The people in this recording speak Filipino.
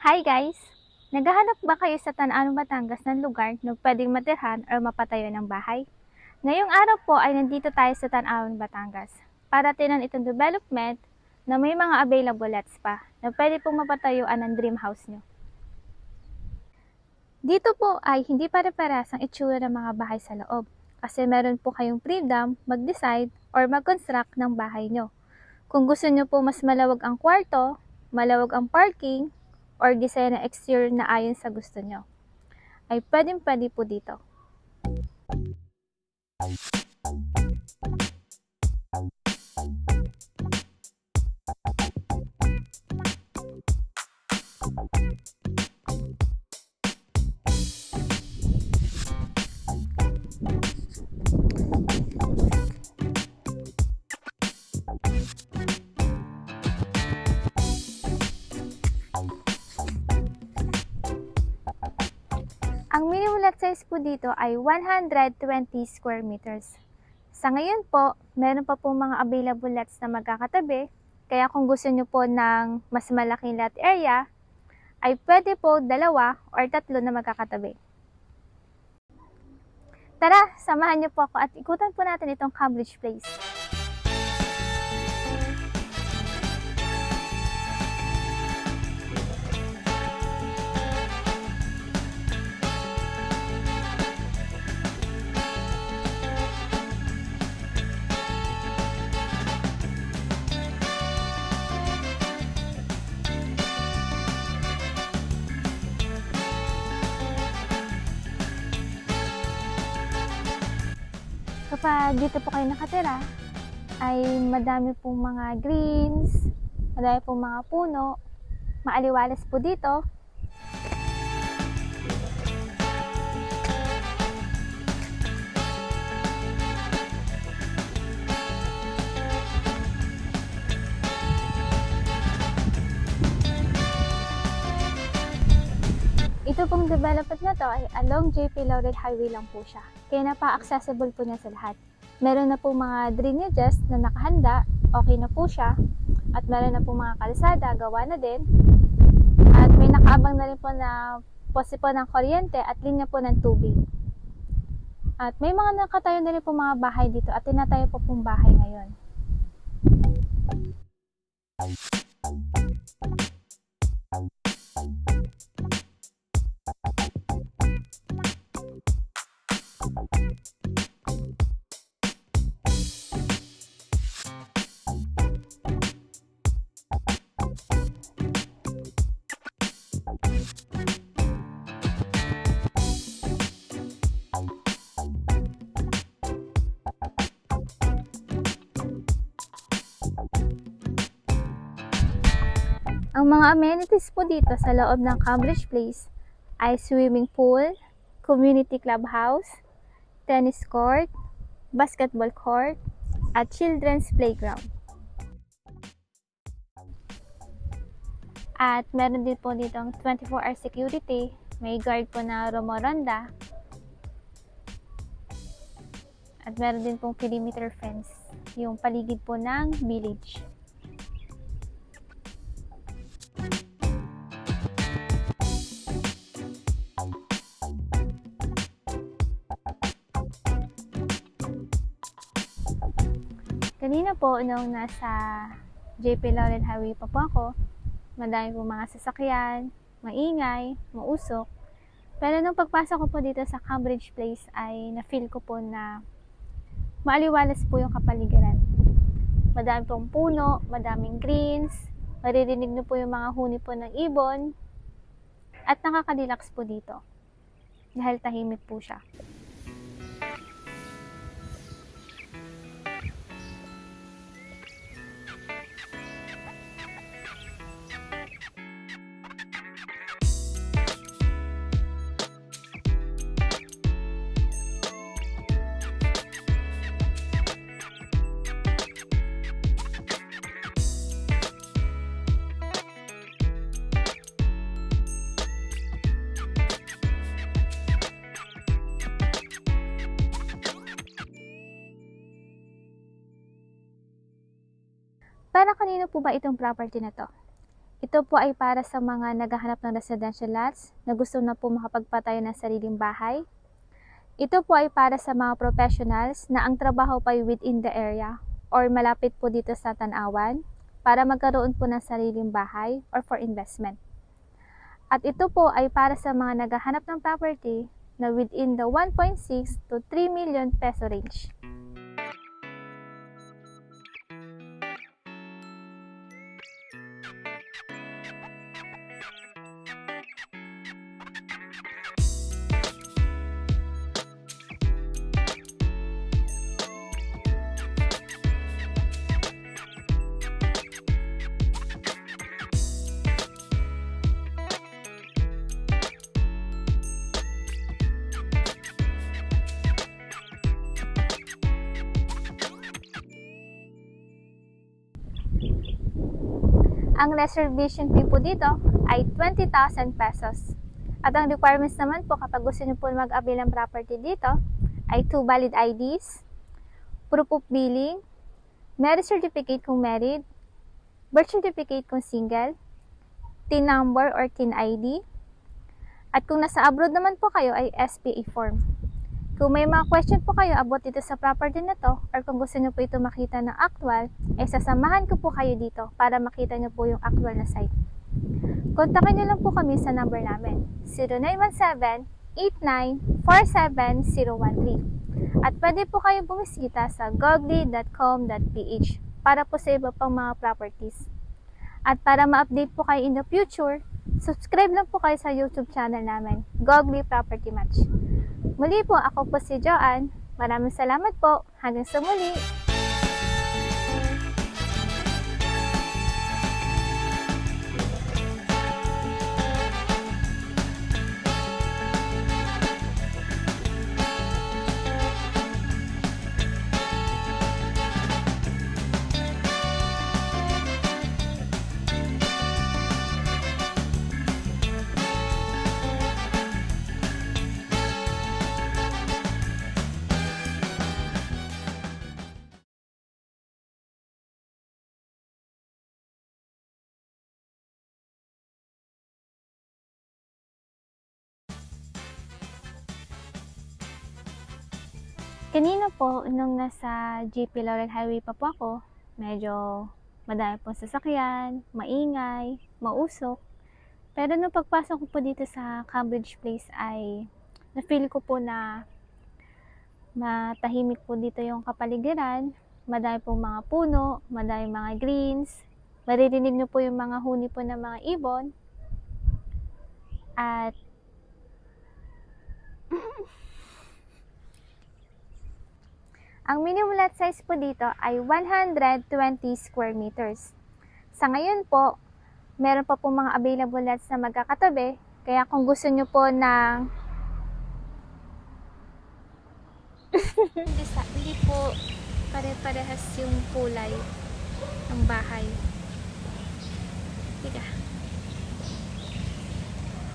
Hi guys! Naghahanap ba kayo sa Tanauan, Batangas ng lugar na pwedeng matirhan o mapatayo ng bahay? Ngayong araw po ay nandito tayo sa Tanauan, Batangas para tingnan itong development na may mga available lots pa na pwede pong mapatayuan ng dream house nyo. Dito po ay hindi pare-parehas ang itsura ng mga bahay sa loob kasi meron po kayong freedom mag-decide or mag-construct ng bahay nyo. Kung gusto nyo po mas malawag ang kwarto, malawag ang parking, or design na exterior na ayon sa gusto nyo, ay pwedeng-pwede po dito. Ang minimum lot size po dito ay 120 square meters. Sa ngayon po, meron pa po mga available lots na magkakatabi, kaya kung gusto nyo po ng mas malaking lot area, ay pwede po 2 or 3 na magkakatabi. Tara, samahan nyo po ako at ikutan po natin itong Cambridge Place. Kapag dito po kayo nakatira, ay madami pong mga greens, madami pong mga puno, maaliwalas po dito. Ito pong development na to ay along JP Laurel Highway lang po siya. Kaya napaka-accessible po niya sa lahat. Meron na po mga drainages na nakahanda, okay na po siya. At meron na po mga kalsada, gawa na din. At may nakaabang na rin po na poste po ng kuryente at linya po ng tubig. At may mga nakatayo na rin po mga bahay dito at tinatayo po pong bahay ngayon. Ang mga amenities po dito sa loob ng Cambridge Place ay swimming pool, community clubhouse, tennis court, basketball court, at children's playground. At meron din po dito ang 24-hour security, may guard po na rumoronda, at meron din pong perimeter fence, yung paligid po ng village. Kanina po, nung nasa JP Laurel Highway pa po ako, madami po mga sasakyan, maingay, mausok. Pero nung pagpasok ko po dito sa Cambridge Place ay na-feel ko po na maaliwalas po yung kapaligiran. Madami pong puno, madaming greens, maririnig niyo po yung mga huni po ng ibon, at nakaka-relax po dito dahil tahimik po siya. Para kanino po ba itong property na to? Ito Ito po ay para sa mga naghahanap ng residential lots na gusto na po makapagpatayo ng sariling bahay. Ito po ay para sa mga professionals na ang trabaho pa ay within the area or malapit po dito sa Tanawan para magkaroon po ng sariling bahay or for investment. At ito po ay para sa mga naghahanap ng property na within the 1.6 to 3 million peso range. Ang reservation fee po dito ay 20,000 pesos. At ang requirements naman po kapag gusto niyo po mag-avail ng property dito ay 2 valid IDs, proof of billing, marriage certificate kung married, birth certificate kung single, TIN number or TIN ID, at kung nasa abroad naman po kayo ay SPA form. Kung may mga question po kayo about dito sa property na to or kung gusto nyo po ito makita ng actual, ay sasamahan ko po kayo dito para makita nyo po yung actual na site. Kontakin nyo lang po kami sa number namin, 0917-8947-013. At pwede po kayo bumisita sa gogly.com.ph para po sa iba pang mga properties. At para ma-update po kayo in the future, subscribe lang po kayo sa YouTube channel namin, Gogly Property Match. Muli po, ako po si Joanne. Maraming salamat po. Hanggang sa muli. Kanina po, nung nasa GP Laurel Highway pa po ako, medyo madami pong sasakyan, maingay, mausok. Pero nung pagpasok ko po dito sa Cambridge Place ay na-feel ko po na matahimik po dito yung kapaligiran. Madami pong mga puno, madami mga greens. Maririnig nyo po yung mga huni po ng mga ibon. At ang minimum lot size po dito ay 120 square meters. Sa ngayon po, meron pa po mga available lots na magkakatabi. Kaya kung gusto nyo po ng hindi po pare-parehas yung kulay ng bahay. Tiga.